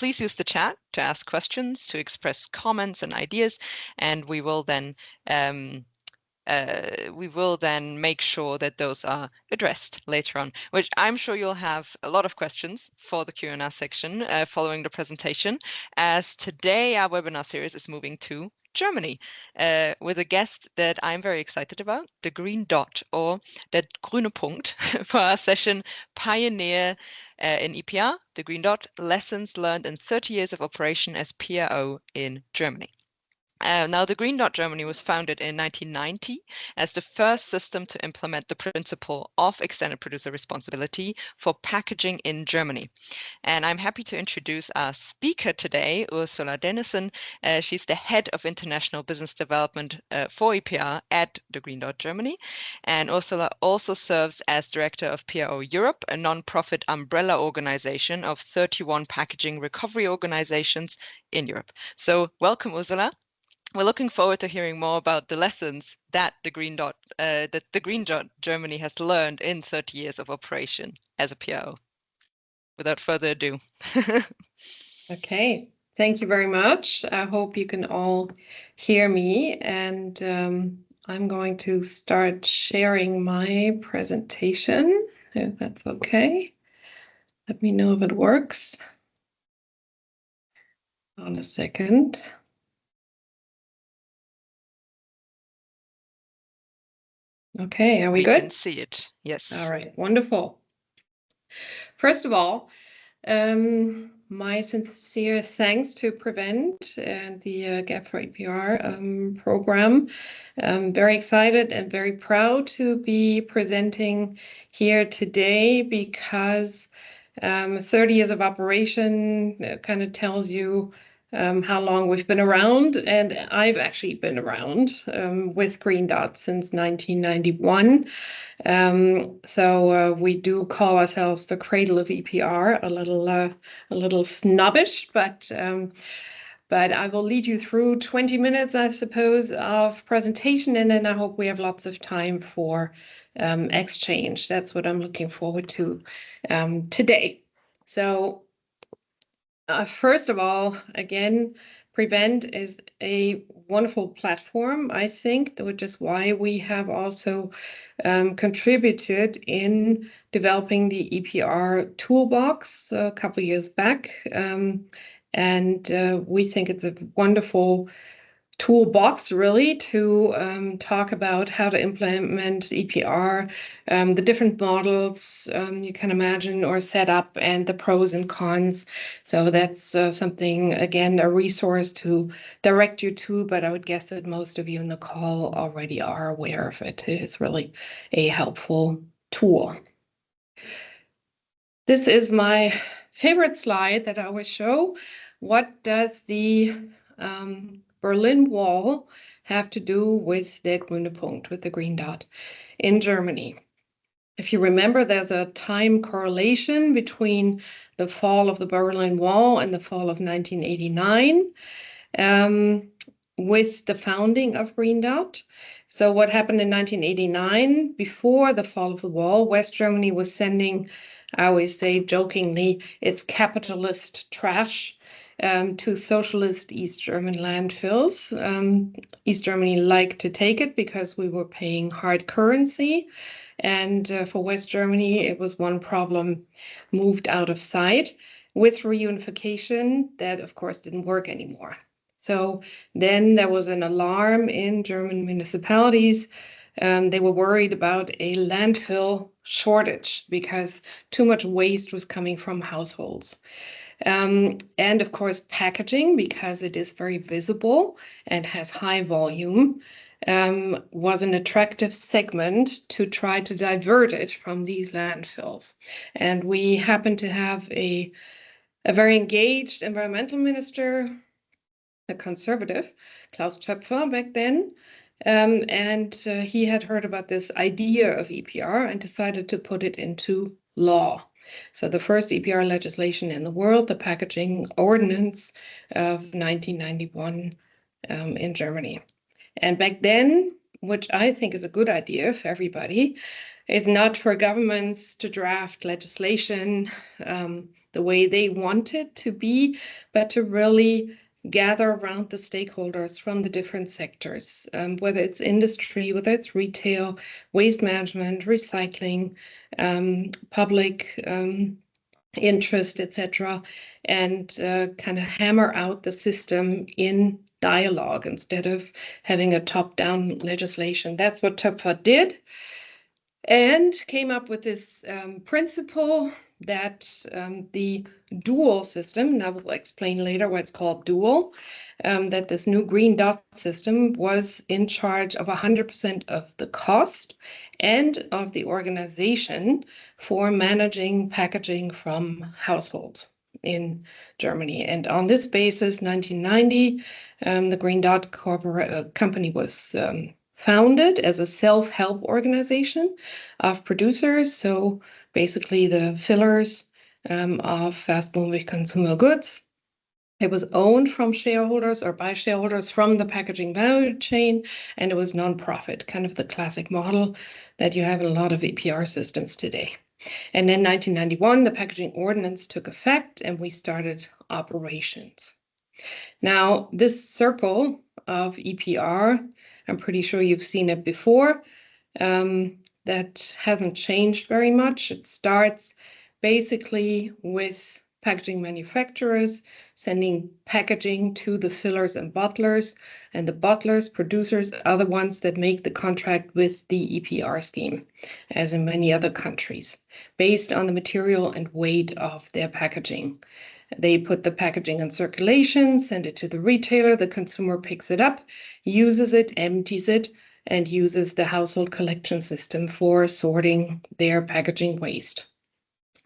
please use the chat to ask questions, to express comments and ideas, and we will then make sure that those are addressed later on, which I'm sure you'll have a lot of questions for the Q&A section following the presentation, as today our webinar series is moving to Germany with a guest that I'm very excited about, the Green Dot, or the Grüne Punkt, for our session Pioneer in EPR, the Green Dot, Lessons Learned in 30 Years of Operation as PRO in Germany. Now, the Green Dot Germany was founded in 1990 as the first system to implement the principle of extended producer responsibility for packaging in Germany. And I'm happy to introduce our speaker today, Ursula Denison. She's the head of international business development for EPR at the Green Dot Germany. And Ursula also serves as director of PRO Europe, a non-profit umbrella organization of 31 packaging recovery organizations in Europe. So welcome, Ursula. We're looking forward to hearing more about the lessons that the Green Dot Germany has learned in 30 years of operation as a PRO. Without further ado. Okay, thank you very much. I hope you can all hear me, and I'm going to start sharing my presentation, if that's okay. Let me know if it works. On a second. Okay, are we good? We can see it, yes. All right, wonderful. First of all, my sincere thanks to Prevent and the Gap for EPR program. I'm very excited and very proud to be presenting here today because 30 years of operation kind of tells you how long we've been around, and I've actually been around with Green Dot since 1991. So we do call ourselves the cradle of EPR, a little snobbish, but I will lead you through 20 minutes, I suppose, of presentation, and then I hope we have lots of time for exchange. That's what I'm looking forward to today. So first of all, again, Prevent is a wonderful platform, I think, which is why we have also contributed in developing the EPR toolbox a couple of years back. And we think it's a wonderful toolbox, really, to talk about how to implement EPR, the different models you can imagine or set up, and the pros and cons. So that's something, again, a resource to direct you to, but I would guess that most of you in the call already are aware of it. It is really a helpful tool. This is my favorite slide that I always show. What does the Berlin Wall have to do with the Grüne Punkt, with the Green Dot in Germany? If you remember, there's a time correlation between the fall of the Berlin Wall and the fall of 1989 with the founding of Green Dot. So what happened in 1989, before the fall of the wall, West Germany was sending, I always say jokingly, its capitalist trash to socialist East German landfills. East Germany liked to take it because we were paying hard currency. And for West Germany, it was one problem moved out of sight. With reunification, that of course didn't work anymore. So then there was an alarm in German municipalities. They were worried about a landfill shortage because too much waste was coming from households. And of course, packaging, because it is very visible and has high volume, was an attractive segment to try to divert it from these landfills. And we happen to have a very engaged environmental minister, a conservative, Klaus Töpfer back then, and he had heard about this idea of EPR and decided to put it into law. So the first EPR legislation in the world, the Packaging Ordinance of 1991 in Germany. And back then, which I think is a good idea for everybody, is not for governments to draft legislation the way they want it to be, but to really gather around the stakeholders from the different sectors, whether it's industry, whether it's retail, waste management, recycling, public interest, etc., and kind of hammer out the system in dialogue instead of having a top-down legislation. That's what TÖPFer did, and came up with this principle that the dual system, and I will explain later why it's called dual, that this new green dot system was in charge of 100% of the cost and of the organization for managing packaging from households in Germany. And on this basis, 1990, the Green Dot company was founded as a self-help organization of producers. So basically the fillers of fast-moving consumer goods. It was owned from shareholders or by shareholders from the packaging value chain, and it was non-profit, kind of the classic model that you have in a lot of EPR systems today. And then 1991, the packaging ordinance took effect and we started operations. Now, this circle of EPR, I'm pretty sure you've seen it before. That hasn't changed very much. It starts basically with packaging manufacturers sending packaging to the fillers and bottlers, and the bottlers, producers, are the ones that make the contract with the EPR scheme, as in many other countries, based on the material and weight of their packaging. They put the packaging in circulation, send it to the retailer, the consumer picks it up, uses it, empties it, and uses the household collection system for sorting their packaging waste.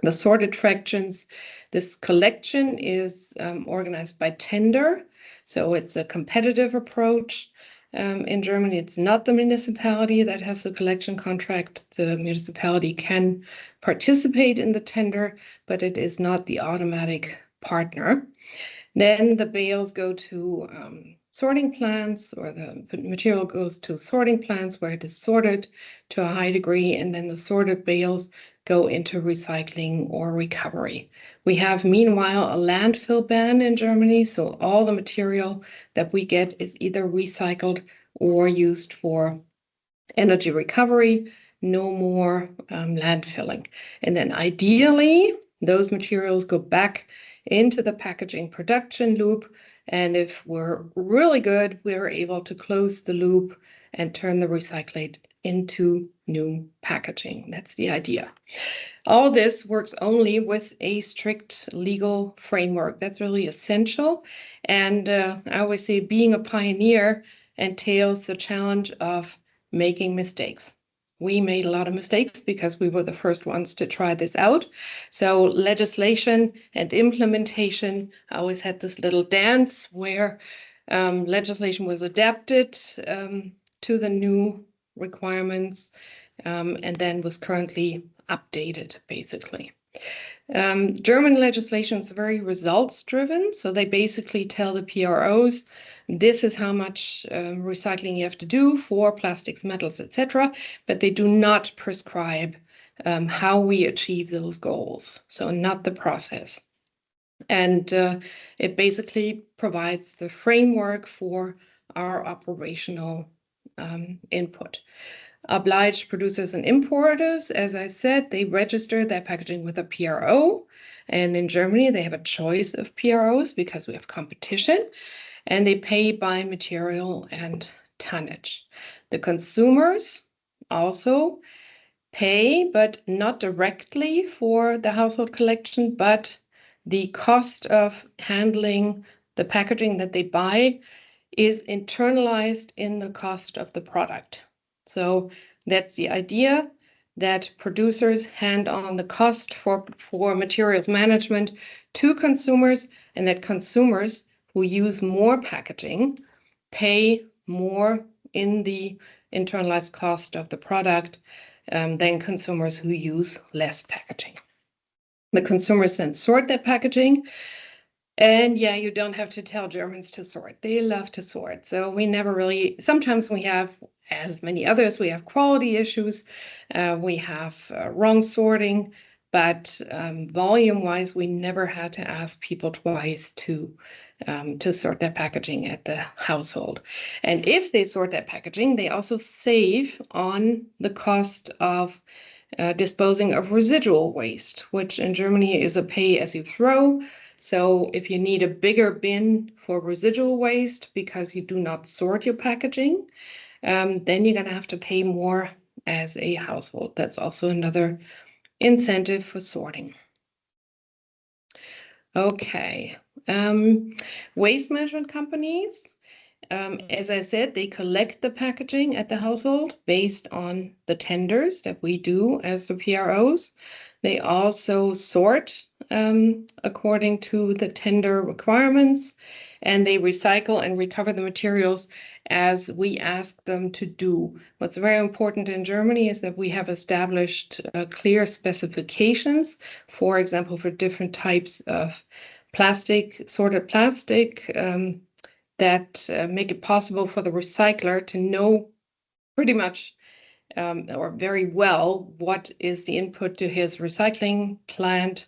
The sorted fractions, this collection is organized by tender, so it's a competitive approach. In Germany, it's not the municipality that has the collection contract. The municipality can participate in the tender, but it is not the automatic partner. Then the bales go to sorting plants, or the material goes to sorting plants where it is sorted to a high degree, and then the sorted bales go into recycling or recovery. We have, meanwhile, a landfill ban in Germany, so all the material that we get is either recycled or used for energy recovery, no more landfilling. And then ideally, those materials go back into the packaging production loop. And if we're really good, we're able to close the loop and turn the recyclate into new packaging. That's the idea. All this works only with a strict legal framework. That's really essential. And I always say being a pioneer entails the challenge of making mistakes. We made a lot of mistakes because we were the first ones to try this out. So legislation and implementation, I always had this little dance where legislation was adapted to the new requirements and then was currently updated, basically. German legislation is very results driven. So they basically tell the PROs, this is how much recycling you have to do for plastics, metals, etc. But they do not prescribe how we achieve those goals. So not the process. And it basically provides the framework for our operational input. Obliged producers and importers, as I said, they register their packaging with a PRO. And in Germany, they have a choice of PROs because we have competition, and they pay by material and tonnage. The consumers also pay, but not directly for the household collection, but the cost of handling the packaging that they buy is internalized in the cost of the product. So that's the idea, that producers hand on the cost for materials management to consumers, and that consumers who use more packaging pay more in the internalized cost of the product than consumers who use less packaging. The consumers then sort their packaging. And yeah, you don't have to tell Germans to sort. They love to sort. So we never really, sometimes we have, as many others, we have quality issues. We have wrong sorting. But volume-wise, we never had to ask people twice to sort their packaging at the household. And if they sort their packaging, they also save on the cost of disposing of residual waste, which in Germany is a pay-as-you-throw. So if you need a bigger bin for residual waste because you do not sort your packaging, then you're going to have to pay more as a household. That's also another incentive for sorting. Okay, waste management companies, as I said, they collect the packaging at the household based on the tenders that we do as the PROs. They also sort according to the tender requirements, and they recycle and recover the materials as we ask them to do. What's very important in Germany is that we have established clear specifications, for example, for different types of plastic, sorted plastic, that make it possible for the recycler to know pretty much or very well what is the input to his recycling plant,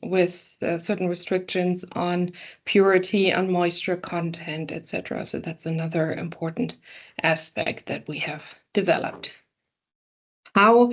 with certain restrictions on purity, on moisture content, etc. So that's another important aspect that we have developed. How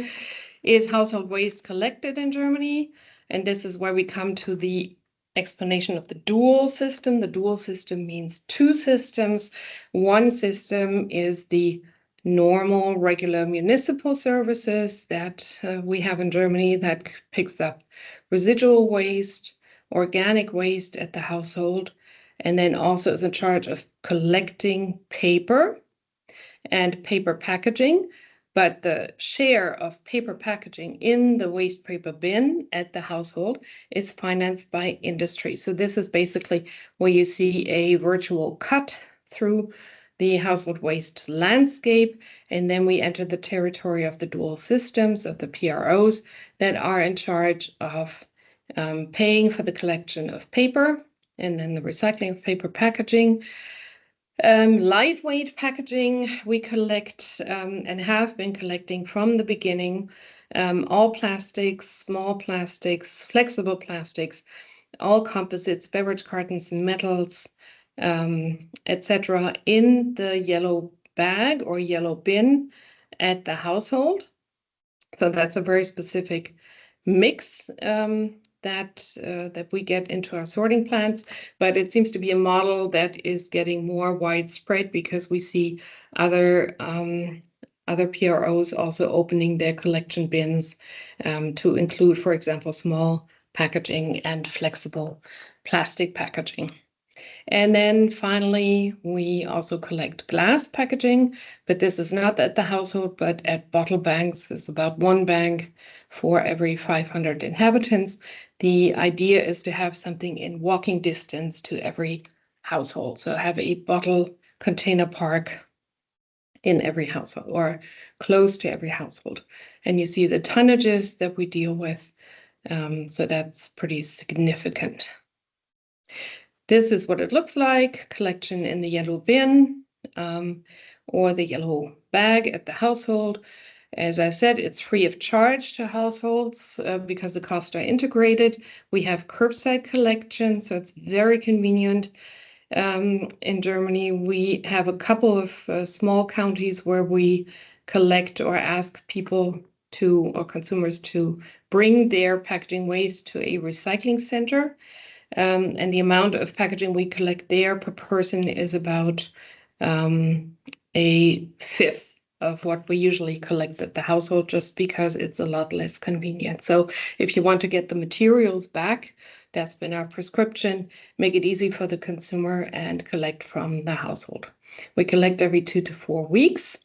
is household waste collected in Germany? And this is where we come to the explanation of the dual system. The dual system means two systems. One system is the normal, regular municipal services that we have in Germany that picks up residual waste, organic waste at the household, and then also is in charge of collecting paper and paper packaging. But the share of paper packaging in the waste paper bin at the household is financed by industry. So this is basically where you see a virtual cut through the household waste landscape. And then we enter the territory of the dual systems of the PROs that are in charge of paying for the collection of paper and then the recycling of paper packaging. Lightweight packaging, we collect and have been collecting from the beginning, all plastics, small plastics, flexible plastics, all composites, beverage cartons, metals, etc., in the yellow bag or yellow bin at the household. So that's a very specific mix that we get into our sorting plants, but it seems to be a model that is getting more widespread because we see other PROs also opening their collection bins to include, for example, small packaging and flexible plastic packaging. And then finally, we also collect glass packaging, but this is not at the household, but at bottle banks. It's about one bank for every 500 inhabitants. The idea is to have something in walking distance to every household. So have a bottle container park in every household or close to every household. And you see the tonnages that we deal with. So that's pretty significant. This is what it looks like, collection in the yellow bin or the yellow bag at the household. As I said, it's free of charge to households because the costs are integrated. We have curbside collection, so it's very convenient. In Germany, we have a couple of small counties where we collect or ask people to, or consumers to, bring their packaging waste to a recycling center. And the amount of packaging we collect there per person is about a fifth of what we usually collect at the household, just because it's a lot less convenient. So if you want to get the materials back, that's been our prescription, make it easy for the consumer and collect from the household. We collect every 2 to 4 weeks.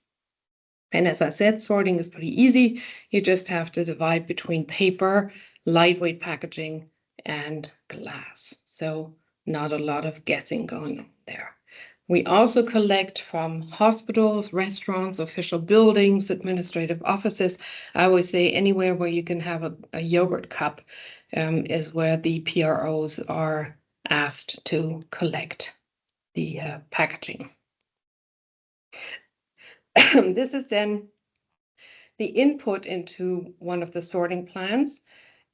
And as I said, sorting is pretty easy. You just have to divide between paper, lightweight packaging, and glass. So not a lot of guessing going on there. We also collect from hospitals, restaurants, official buildings, administrative offices. I always say anywhere where you can have a yogurt cup is where the PROs are asked to collect the packaging. This is then the input into one of the sorting plants,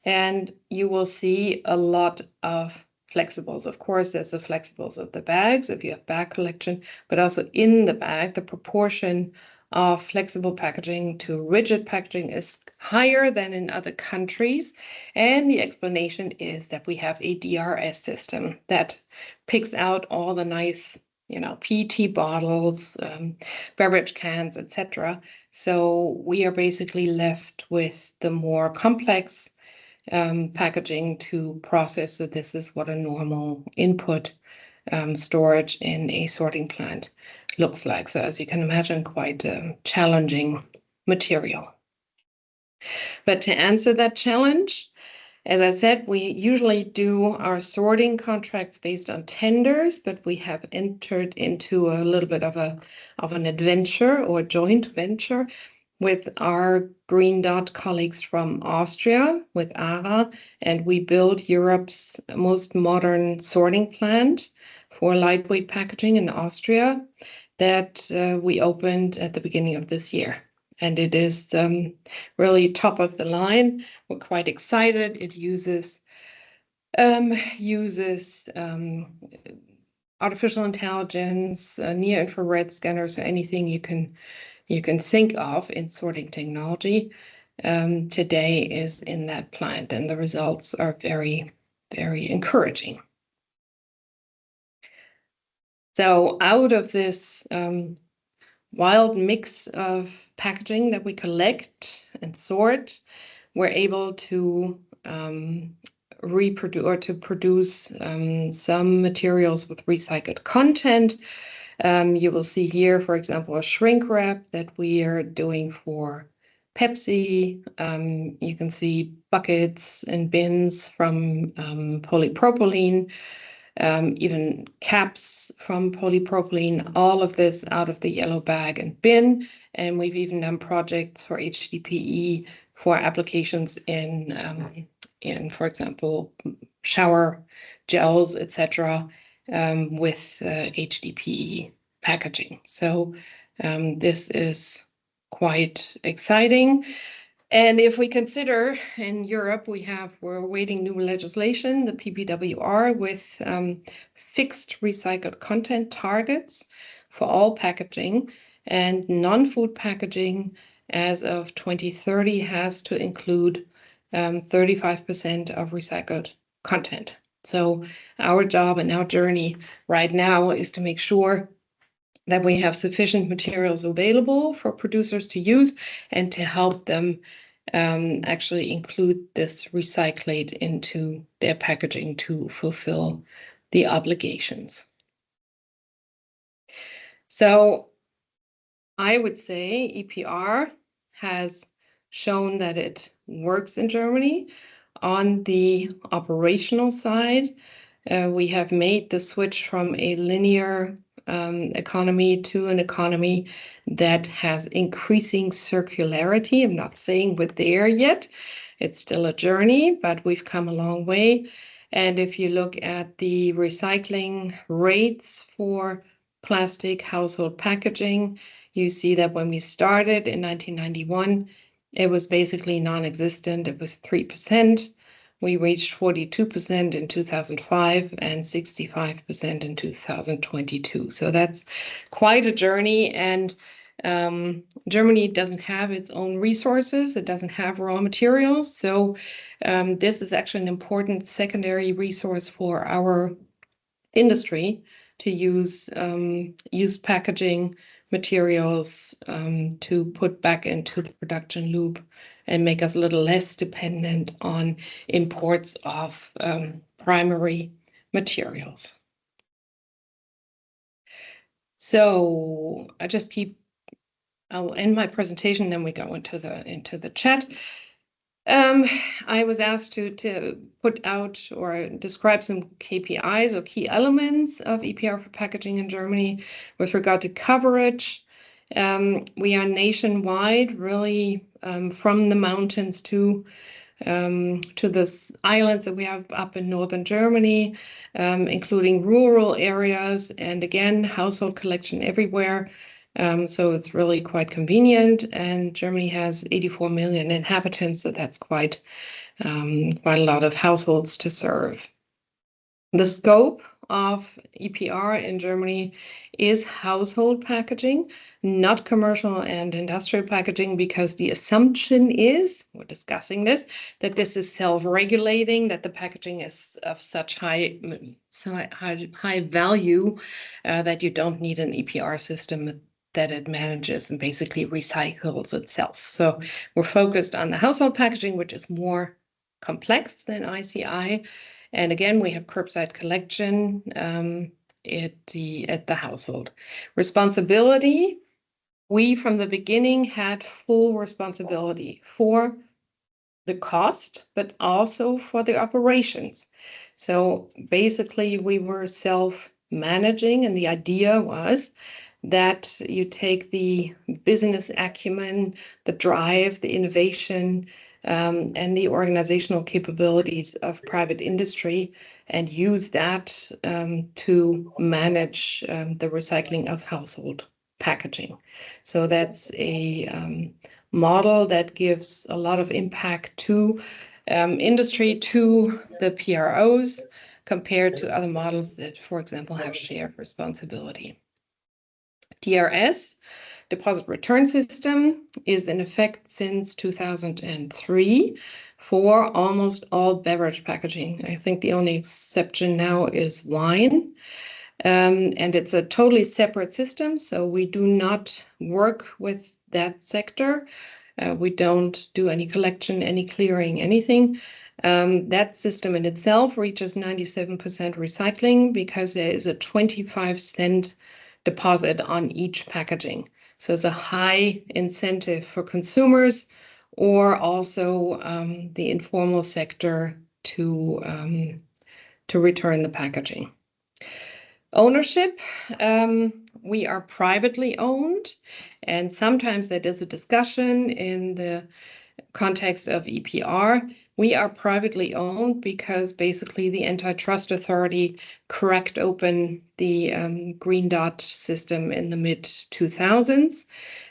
and you will see a lot of flexibles. Of course, there's the flexibles of the bags if you have bag collection, but also in the bag, the proportion of flexible packaging to rigid packaging is higher than in other countries. And the explanation is that we have a DRS system that picks out all the nice, PET bottles, beverage cans, etc. So we are basically left with the more complex packaging to process. So this is what a normal input storage in a sorting plant looks like. So as you can imagine, quite a challenging material. But to answer that challenge, as I said, we usually do our sorting contracts based on tenders, but we have entered into a little bit of an adventure or joint venture with our Green Dot colleagues from Austria, with ARA, and we built Europe's most modern sorting plant for lightweight packaging in Austria that we opened at the beginning of this year. And it is really top of the line. We're quite excited. It uses artificial intelligence, near-infrared scanners, so anything you can think of in sorting technology today is in that plant, and the results are very, very encouraging. So out of this wild mix of packaging that we collect and sort, we're able to reproduce or to produce some materials with recycled content. You will see here, for example, a shrink wrap that we are doing for Pepsi. You can see buckets and bins from polypropylene, even caps from polypropylene, all of this out of the yellow bag and bin. And we've even done projects for HDPE for applications in for example, shower gels, etc., with HDPE packaging. So this is quite exciting. And if we consider in Europe, we're awaiting new legislation, the PPWR, with fixed recycled content targets for all packaging, and non-food packaging as of 2030 has to include 35% of recycled content. So our job and our journey right now is to make sure that we have sufficient materials available for producers to use and to help them actually include this recyclate into their packaging to fulfill the obligations. So I would say EPR has shown that it works in Germany. On the operational side, we have made the switch from a linear economy to an economy that has increasing circularity. I'm not saying we're there yet. It's still a journey, but we've come a long way. And if you look at the recycling rates for plastic household packaging, you see that when we started in 1991, it was basically non-existent. It was 3%. We reached 42% in 2005 and 65% in 2022. So that's quite a journey. And Germany doesn't have its own resources. It doesn't have raw materials. So this is actually an important secondary resource for our industry to use used packaging materials to put back into the production loop and make us a little less dependent on imports of primary materials. So I'll end my presentation, then we go into the chat. I was asked to put out or describe some KPIs or key elements of EPR for packaging in Germany with regard to coverage. We are nationwide, really, from the mountains to the islands that we have up in northern Germany, including rural areas, and again, household collection everywhere. So it's really quite convenient. And Germany has 84 million inhabitants, so that's quite a lot of households to serve. The scope of EPR in Germany is household packaging, not commercial and industrial packaging, because the assumption is, we're discussing this, that this is self-regulating, that the packaging is of such high value that you don't need an EPR system, that it manages and basically recycles itself. So we're focused on the household packaging, which is more complex than ICI. And again, we have curbside collection at the household. Responsibility, we from the beginning had full responsibility for the cost, but also for the operations. So basically we were self-managing, and the idea was that you take the business acumen, the drive, the innovation, and the organizational capabilities of private industry and use that to manage the recycling of household packaging. So that's a model that gives a lot of impact to industry, to the PROs, compared to other models that, for example, have shared responsibility. DRS, Deposit Return System, is in effect since 2003 for almost all beverage packaging. I think the only exception now is wine. And it's a totally separate system, so we do not work with that sector. We don't do any collection, any clearing, anything. That system in itself reaches 97% recycling because there is a 25-cent deposit on each packaging. So it's a high incentive for consumers or also the informal sector to return the packaging. Ownership, we are privately owned, and sometimes that is a discussion in the context of EPR. We are privately owned because basically the antitrust authority cracked open the Green Dot system in the mid-2000s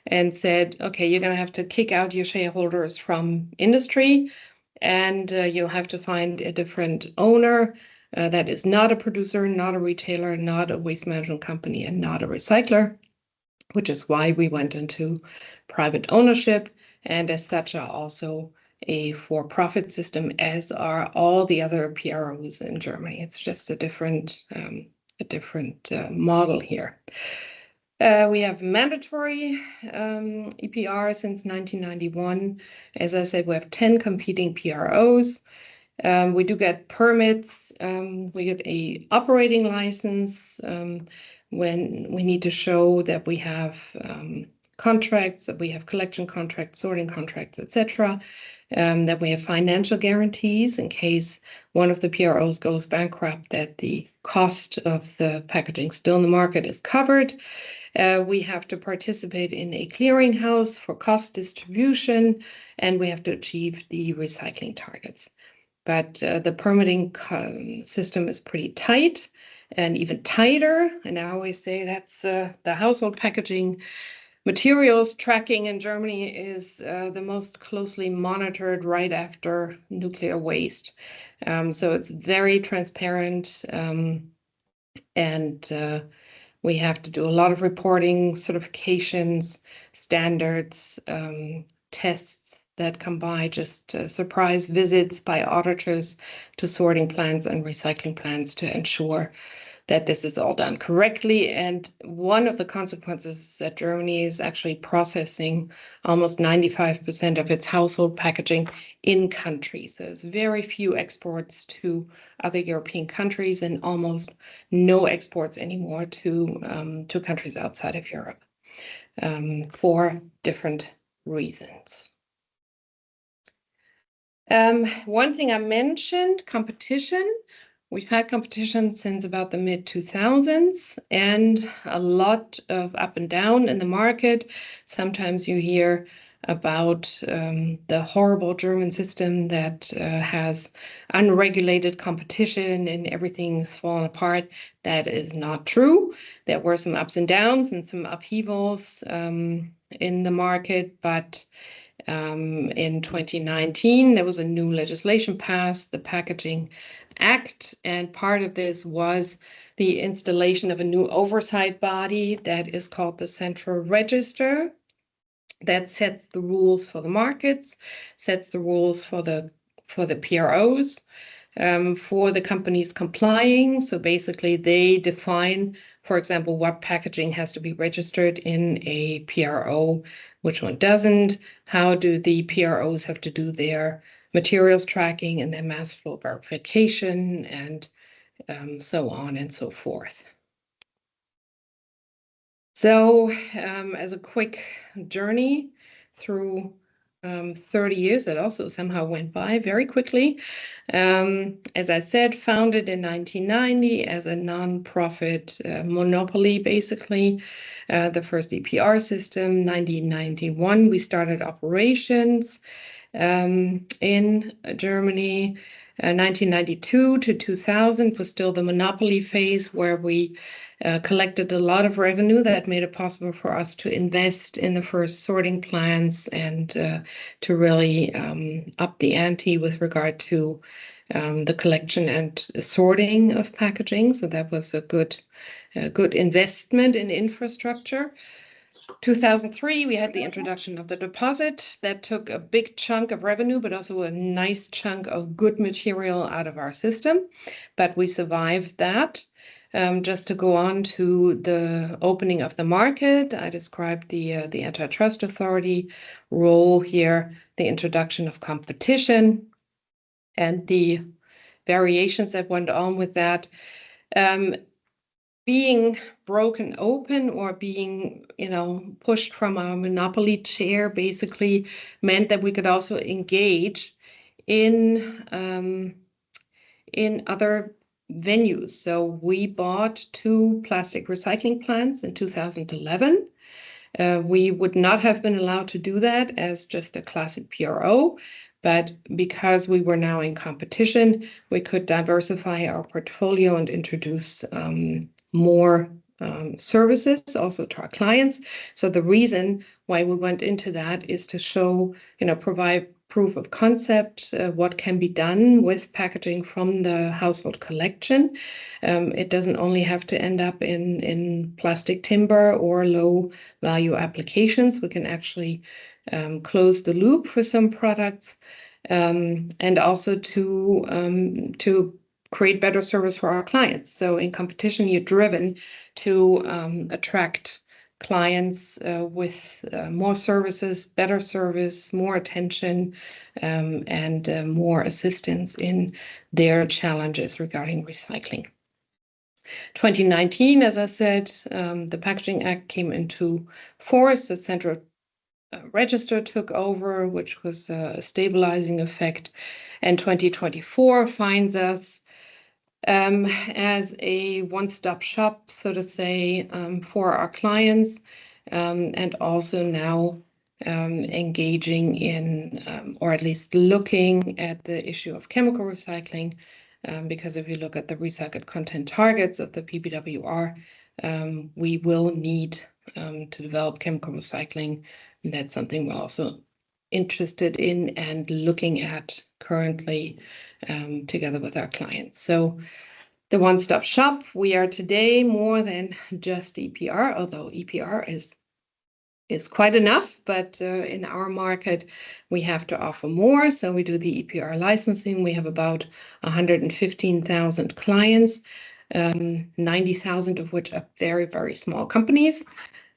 and said, okay, you're going to have to kick out your shareholders from industry, and you'll have to find a different owner that is not a producer, not a retailer, not a waste management company, and not a recycler, which is why we went into private ownership, and as such are also a for-profit system, as are all the other PROs in Germany. It's just a different model here. We have mandatory EPR since 1991. As I said, we have 10 competing PROs. We do get permits. We get a operating license when we need to show that we have contracts, that we have collection contracts, sorting contracts, etc., that we have financial guarantees in case one of the PROs goes bankrupt, that the cost of the packaging still in the market is covered. We have to participate in a clearinghouse for cost distribution, and we have to achieve the recycling targets. But the permitting system is pretty tight and even tighter. And I always say that's the household packaging materials tracking in Germany is the most closely monitored right after nuclear waste. So it's very transparent, and we have to do a lot of reporting, certifications, standards, tests that come by, just surprise visits by auditors to sorting plants and recycling plants to ensure that this is all done correctly. And one of the consequences is that Germany is actually processing almost 95% of its household packaging in country. So there's very few exports to other European countries and almost no exports anymore to countries outside of Europe for different reasons. One thing I mentioned, competition. We've had competition since about the mid-2000s and a lot of up and down in the market. Sometimes you hear about the horrible German system that has unregulated competition and everything's fallen apart. That is not true. There were some ups and downs and some upheavals in the market, but in 2019, there was a new legislation passed, the Packaging Act, and part of this was the installation of a new oversight body that is called the Central Register, that sets the rules for the markets, sets the rules for the PROs, for the companies complying. So basically they define, for example, what packaging has to be registered in a PRO, which one doesn't, how do the PROs have to do their materials tracking and their mass flow verification, and so on and so forth. So as a quick journey through 30 years, that also somehow went by very quickly. As I said, founded in 1990 as a non-profit monopoly, basically. The first EPR system, 1991, we started operations in Germany. 1992 to 2000 was still the monopoly phase, where we collected a lot of revenue that made it possible for us to invest in the first sorting plants and to really up the ante with regard to the collection and sorting of packaging. So that was a good investment in infrastructure. 2003, we had the introduction of the deposit. That took a big chunk of revenue, but also a nice chunk of good material out of our system. But we survived that. Just to go on to the opening of the market, I described the antitrust authority role here, the introduction of competition, and the variations that went on with that. Being broken open or being, pushed from our monopoly chair basically meant that we could also engage in other venues. So we bought 2 plastic recycling plants in 2011. We would not have been allowed to do that as just a classic PRO, but because we were now in competition, we could diversify our portfolio and introduce more services also to our clients. So the reason why we went into that is to show, provide proof of concept, what can be done with packaging from the household collection. It doesn't only have to end up in plastic timber or low value applications. We can actually close the loop for some products, and also to create better service for our clients. So in competition, you're driven to attract clients with more services, better service, more attention, and more assistance in their challenges regarding recycling. 2019, as I said, the Packaging Act came into force. The Central Register took over, which was a stabilizing effect. And 2024 finds us as a one-stop shop, so to say, for our clients, and also now engaging in, or at least looking at the issue of chemical recycling, because if you look at the recycled content targets of the PPWR, we will need to develop chemical recycling, and that's something we're also interested in and looking at currently together with our clients. So the one-stop shop, we are today more than just EPR, although EPR is quite enough, but in our market, we have to offer more. So we do the EPR licensing. We have about 115,000 clients, 90,000 of which are very, very small companies.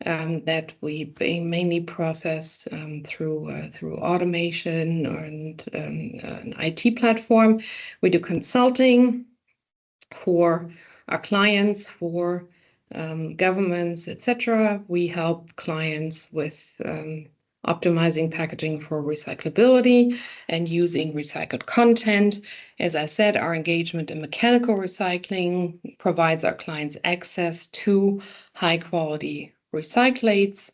That we mainly process through automation and an IT platform. We do consulting for our clients, for governments, etc. We help clients with optimizing packaging for recyclability and using recycled content. As I said, our engagement in mechanical recycling provides our clients access to high-quality recyclates.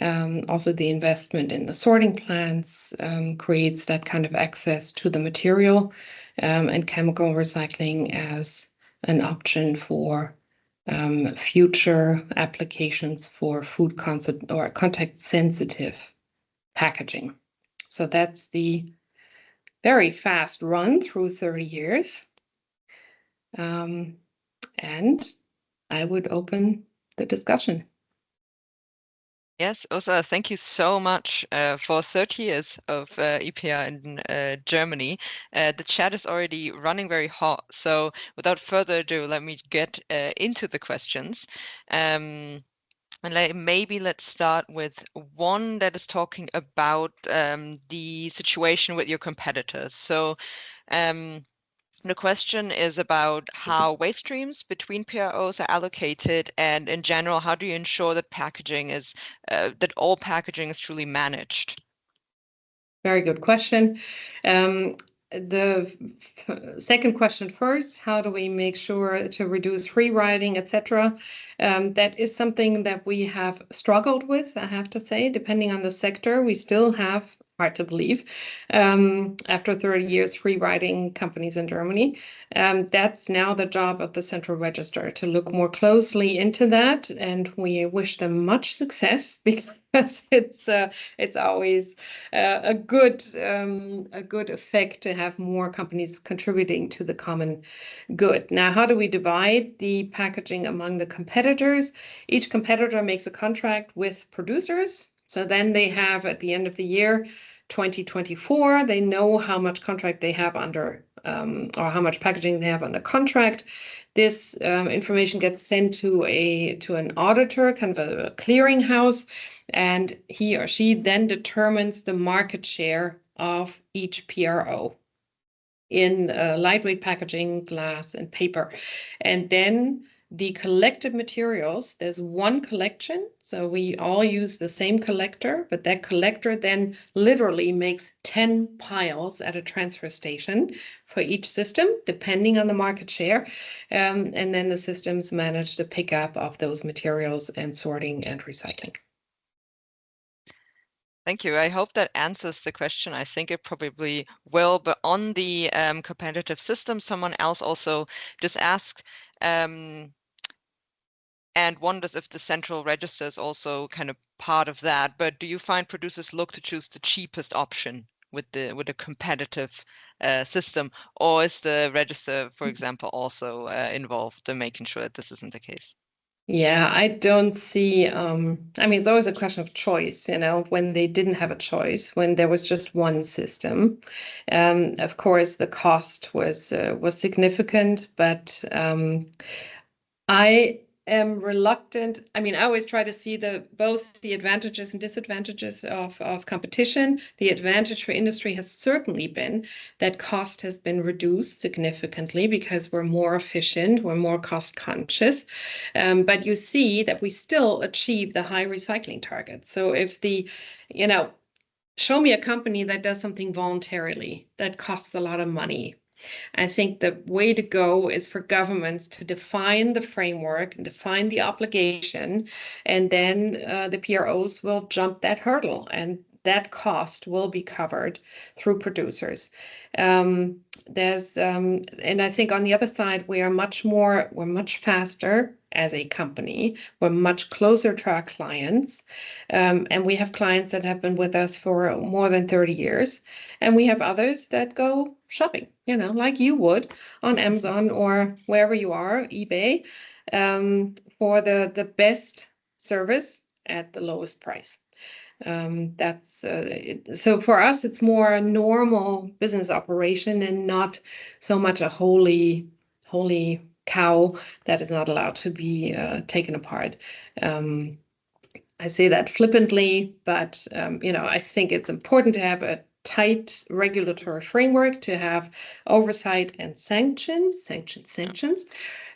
Also, the investment in the sorting plants creates that kind of access to the material, and chemical recycling as an option for future applications for food or contact-sensitive packaging. So that's the very fast run through 30 years. And I would open the discussion. Yes, Ursula, thank you so much for 30 years of EPR in Germany. The chat is already running very hot, so without further ado, let me get into the questions. And maybe let's start with one that is talking about the situation with your competitors. So the question is about how waste streams between PROs are allocated, and in general, how do you ensure that packaging is that all packaging is truly managed? Very good question. The second question first, how do we make sure to reduce free riding, etc.? That is something that we have struggled with, I have to say, depending on the sector. We still have, hard to believe, after 30 years, free riding companies in Germany. That's now the job of the Central Register to look more closely into that, and we wish them much success because it's always a good effect to have more companies contributing to the common good. Now, how do we divide the packaging among the competitors? Each competitor makes a contract with producers. So then they have, at the end of the year, 2024, they know how much contract they have under, or how much packaging they have under contract. This information gets sent to an auditor, kind of a clearinghouse, and he or she then determines the market share of each PRO in lightweight packaging, glass, and paper. And then the collected materials, there's one collection, so we all use the same collector, but that collector then literally makes 10 piles at a transfer station for each system, depending on the market share. And then the systems manage the pickup of those materials and sorting and recycling. Thank you. I hope that answers the question. I think it probably will, but on the competitive system, someone else also just asked and wonders if the central register is also kind of part of that. But do you find producers look to choose the cheapest option with the competitive system, or is the register, for example, also involved in making sure that this isn't the case? Yeah, I don't see, I mean, it's always a question of choice, when they didn't have a choice, when there was just one system. Of course, the cost was significant, but I am reluctant. I mean, I always try to see both the advantages and disadvantages of competition. The advantage for industry has certainly been that cost has been reduced significantly because we're more efficient, we're more cost conscious. But you see that we still achieve the high recycling target. So if show me a company that does something voluntarily that costs a lot of money. I think the way to go is for governments to define the framework and define the obligation, and then the PROs will jump that hurdle, and that cost will be covered through producers. And I think on the other side, we're much faster as a company. We're much closer to our clients. And we have clients that have been with us for more than 30 years. And we have others that go shopping, like you would on Amazon or wherever you are, eBay, for the best service at the lowest price. So for us, it's more a normal business operation and not so much a holy cow that is not allowed to be taken apart. I say that flippantly, but I think it's important to have a tight regulatory framework, to have oversight and sanctions,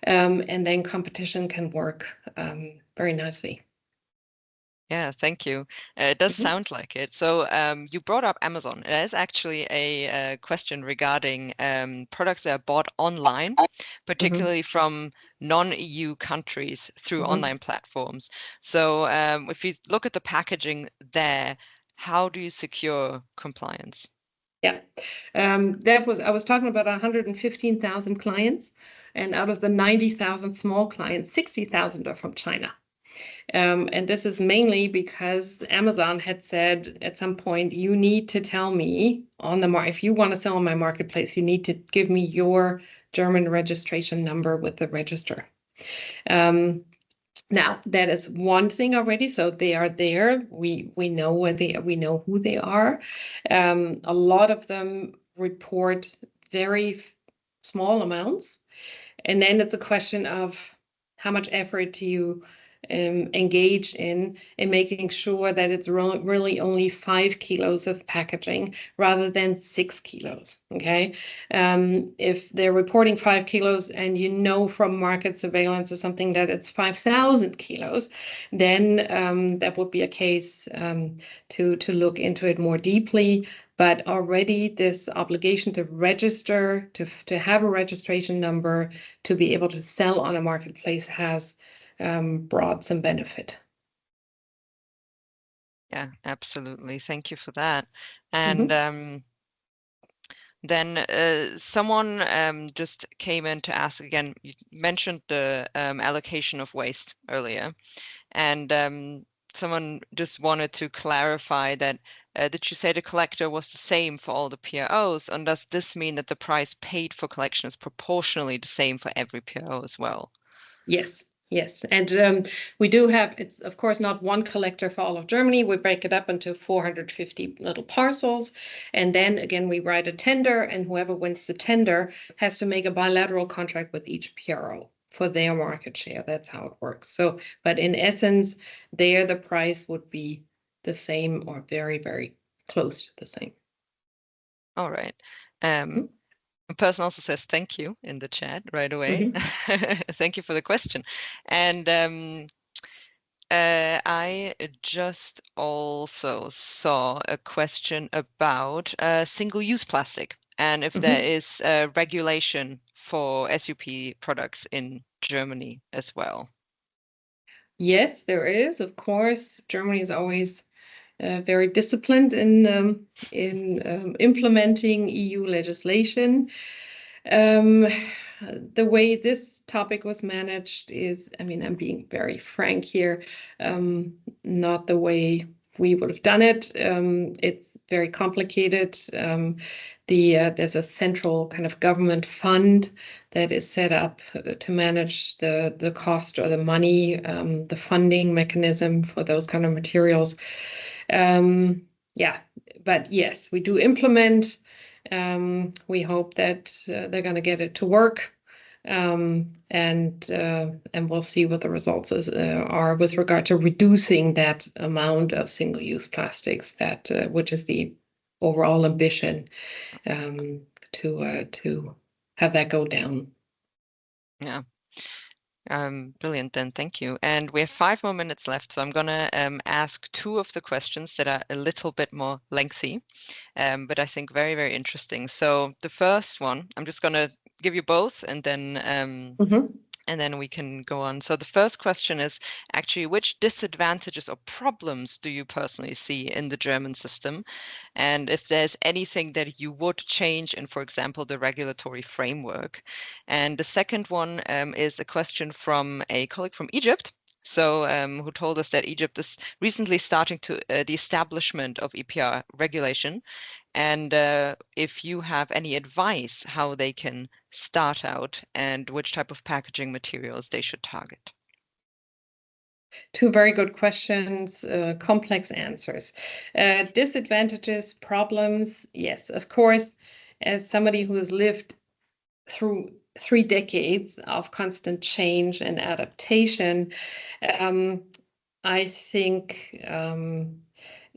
and then competition can work very nicely. Yeah, thank you. It does Mhm, sound like it. So you brought up Amazon. There's actually a question regarding products that are bought online, mhm, particularly from non-EU countries through mhm. online platforms. So if you look at the packaging there, how do you secure compliance? Yeah, I was talking about 115,000 clients, and out of the 90,000 small clients, 60,000 are from China. And this is mainly because Amazon had said at some point, you need to tell me on the if you want to sell on my marketplace, you need to give me your German registration number with the register. Um, Now that is one thing already. So they are there. We know we know who they are. A lot of them report very small amounts, and then it's a question of how much effort do you engage in making sure that it's really only 5 kilos of packaging rather than 6 kilos. Okay. If they're reporting 5 kilos and you know from market surveillance or something that it's 5,000 kilos, then that would be a case to look into it more deeply. But already this obligation to register, to have a registration number, to be able to sell on a marketplace has brought some benefit. Yeah, absolutely. Thank you for that. And Mhm. then someone just came in to ask again, you mentioned the allocation of waste earlier, and someone just wanted to clarify that did you say the collector was the same for all the PROs, and does this mean that the price paid for collection is proportionally the same for every PRO as well? Yes, yes. And we do have, it's of course not one collector for all of Germany. We break it up into 450 little parcels. And then again, we write a tender, and whoever wins the tender has to make a bilateral contract with each PRO for their market share. That's how it works. So, but in essence, there the price would be the same or very, very close to the same. All right. Um, a person also says thank you in the chat right away. Mhm. Thank you for the question. And I just also saw a question about single-use plastic and if there Mhm. is regulation for SUP products in Germany as well. Yes, there is. Of course, Germany is always very disciplined in implementing EU legislation. Um, the way this topic was managed is, I mean, I'm being very frank here, not the way we would have done it. It's very complicated. There's a central kind of government fund that is set up to manage the cost or the money, the funding mechanism for those kind of materials. Yeah, but yes, we do implement. We hope that they're going to get it to work, and we'll see what the results are with regard to reducing that amount of single-use plastics, that which is the overall ambition, um, to have that go down. Yeah. Brilliant then, thank you. And we have 5 more minutes left, so I'm gonna ask two of the questions that are a little bit more lengthy, but I think very, very interesting. So the first one, I'm just gonna give you both, Mhm. and then we can go on. So the first question is actually, which disadvantages or problems do you personally see in the German system? And if there's anything that you would change in, for example, the regulatory framework. And the second one is a question from a colleague from Egypt. So, who told us that Egypt is recently starting to the establishment of EPR regulation, and if you have any advice how they can start out and which type of packaging materials they should target. Two very good questions, complex answers. Disadvantages, problems, yes, of course, as somebody who has lived through 3 decades of constant change and adaptation, um, I think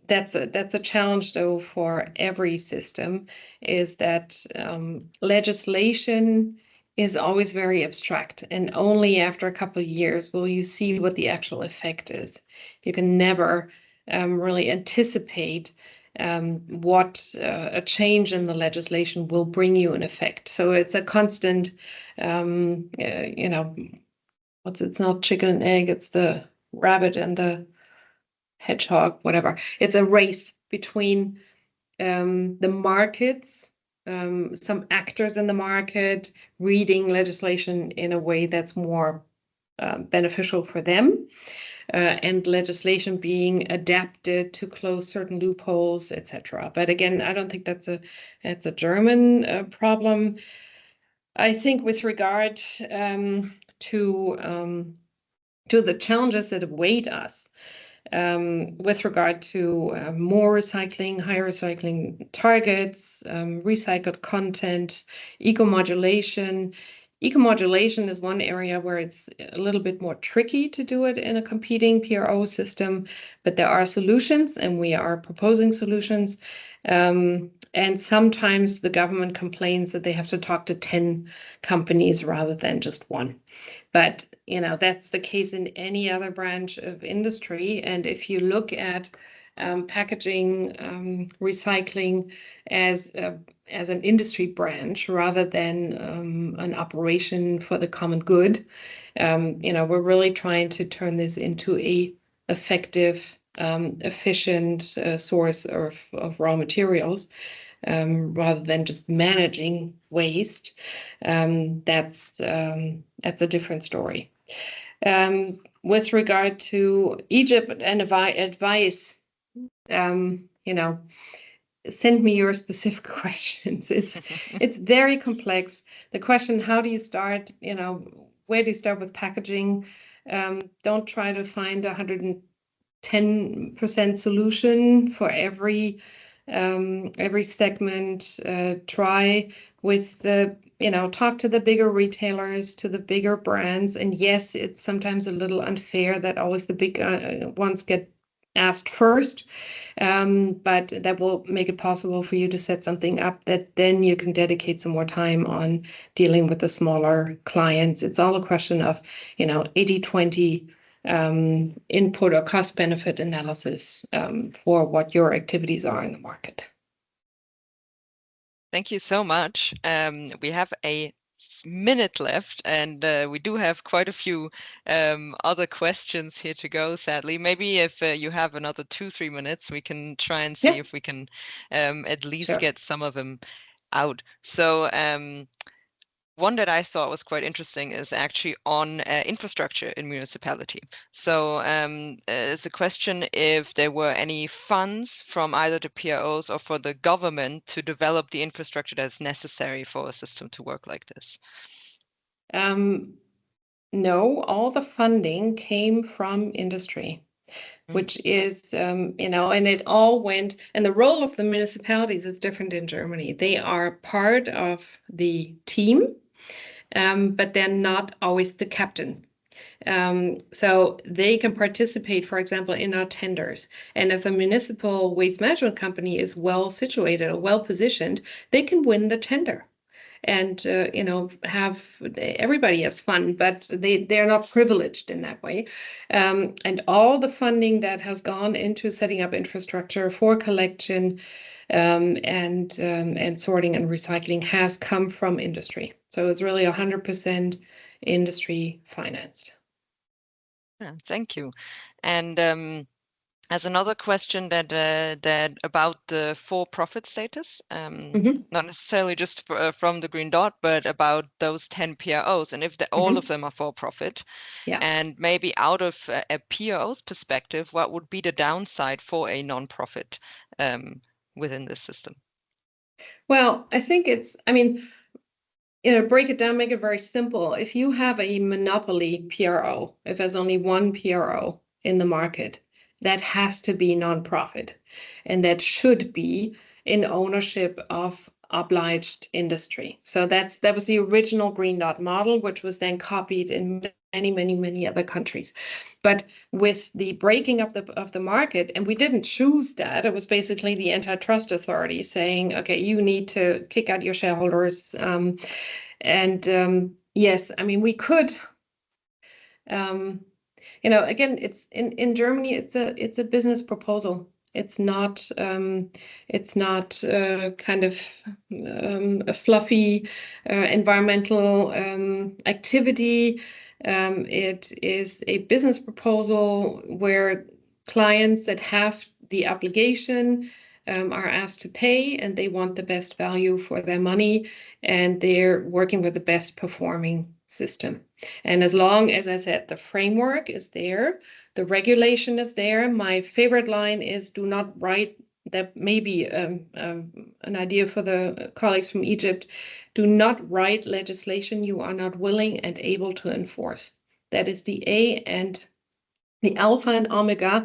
that's a challenge, though, for every system, is that legislation is always very abstract, and only after a couple of years will you see what the actual effect is. You can never really anticipate what a change in the legislation will bring you in effect. So it's a constant, it's not chicken and egg, it's the rabbit and the hedgehog, whatever. It's a race between the markets, some actors in the market reading legislation in a way that's more beneficial for them, and legislation being adapted to close certain loopholes, etc. But again, I don't think that's a German problem. I think with regard to the challenges that await us, with regard to more recycling, higher recycling targets, recycled content, eco-modulation. Eco-modulation is one area where it's a little bit more tricky to do it in a competing PRO system, but there are solutions, and we are proposing solutions. And sometimes the government complains that they have to talk to 10 companies rather than just one. But that's the case in any other branch of industry. And if you look at packaging, recycling as an industry branch rather than an operation for the common good, we're really trying to turn this into a effective, efficient source of raw materials. Rather than just managing waste. That's a different story. With regard to Egypt and advice, send me your specific questions. It's very complex. The question, how do you start? Where do you start with packaging? Don't try to find 110% solution for every segment. Try with talk to the bigger retailers, to the bigger brands. And yes, it's sometimes a little unfair that always the big ones get asked first, but that will make it possible for you to set something up that then you can dedicate some more time on dealing with the smaller clients. It's all a question of 80-20 input or cost benefit analysis for what your activities are in the market. Thank you so much. We have a minute left, and we do have quite a few other questions here to go, sadly. Maybe if you have another 2-3 minutes, we can try and see if we can at least get some of them out. So one that I thought was quite interesting is actually on infrastructure in municipality. So it's a question if there were any funds from either the PROs or for the government to develop the infrastructure that's necessary for a system to work like this. No, all the funding came from industry, which is, and it all went, and the role of the municipalities is different in Germany. They are part of the team, but they're not always the captain. So they can participate, for example, in our tenders. And if the municipal waste management company is well situated or well positioned, they can win the tender. And have everybody has fun, but they're not privileged in that way. And all the funding that has gone into setting up infrastructure for collection and sorting and recycling has come from industry. So it's really 100% industry financed. Yeah, thank you. And as another question that about the for-profit status, not necessarily just from the Green Dot, but about those 10 PROs, and if all of them are for-profit, and maybe out of a PRO's perspective, what would be the downside for a non-profit within this system? Well, I think break it down, make it very simple. If you have a monopoly PRO, if there's only one PRO in the market, that has to be nonprofit, and that should be in ownership of obliged industry. So that was the original Green Dot model, which was then copied in many other countries. But with the breaking of the market, and we didn't choose that, it was basically the antitrust authority saying, okay, you need to kick out your shareholders. Yes, I mean, we could, again, it's in Germany, it's a business proposal. It's not kind of a fluffy environmental activity. It is a business proposal where clients that have the obligation are asked to pay, and they want the best value for their money, and they're working with the best performing system. And as long as I said, the framework is there, the regulation is there. My favorite line is, do not write, that may be an idea for the colleagues from Egypt, do not write legislation you are not willing and able to enforce. That is the A and the alpha and omega,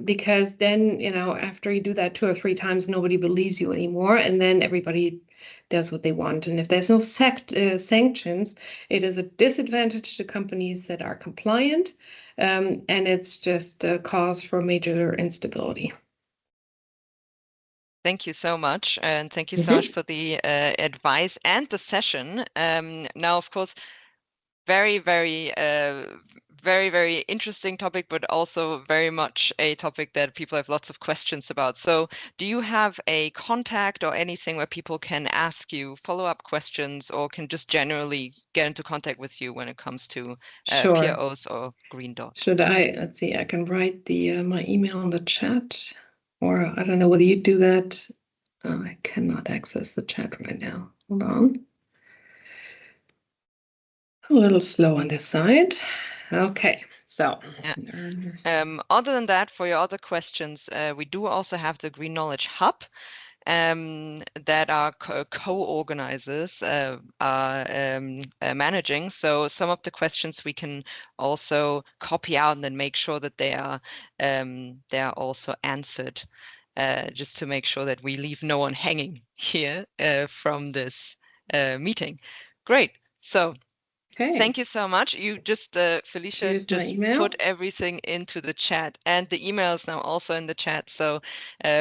because then, after you do that 2 or 3 times, nobody believes you anymore, and then everybody does what they want. And if there's no sanctions, it is a disadvantage to companies that are compliant, and it's just a cause for major instability. Thank you so much, and thank you so much for the advice and the session. Now, of course, very, very interesting topic, but also very much a topic that people have lots of questions about. So do you have a contact or anything where people can ask you follow-up questions, or can just generally get into contact with you when it comes to Sure. PROs or Green Dot? Should I, let's see, I can write my email in the chat, or I don't know whether you do that. I cannot access the chat right now. Hold on. A little slow on this side. Okay, so. Yeah. Other than that, for your other questions, we do also have the Green Knowledge Hub that our co-organizers are managing. So some of the questions we can also copy out and then make sure that they are also answered, just to make sure that we leave no one hanging here from this meeting. Great. So thank you so much. You just, Felicia, just put everything into the chat, and the email is now also in the chat. So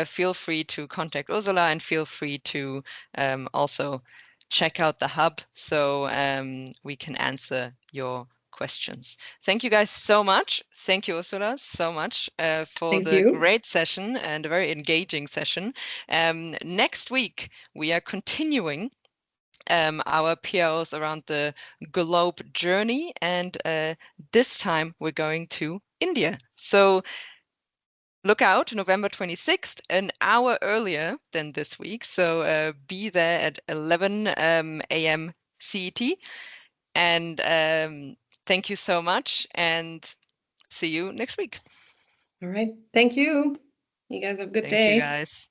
feel free to contact Ursula, and feel free to also check out the hub so we can answer your questions. Thank you guys so much. Thank you, Ursula, so much for the great session and a very engaging session. Next week, we are continuing our PROs around the globe journey, and this time we're going to India. So look out, November 26th, an hour earlier than this week. So be there at 11 a.m. CET. And thank you so much, and see you next week. All right. Thank you. You guys have a good day. Thank you, guys.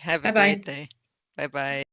Have a great day. Bye-bye.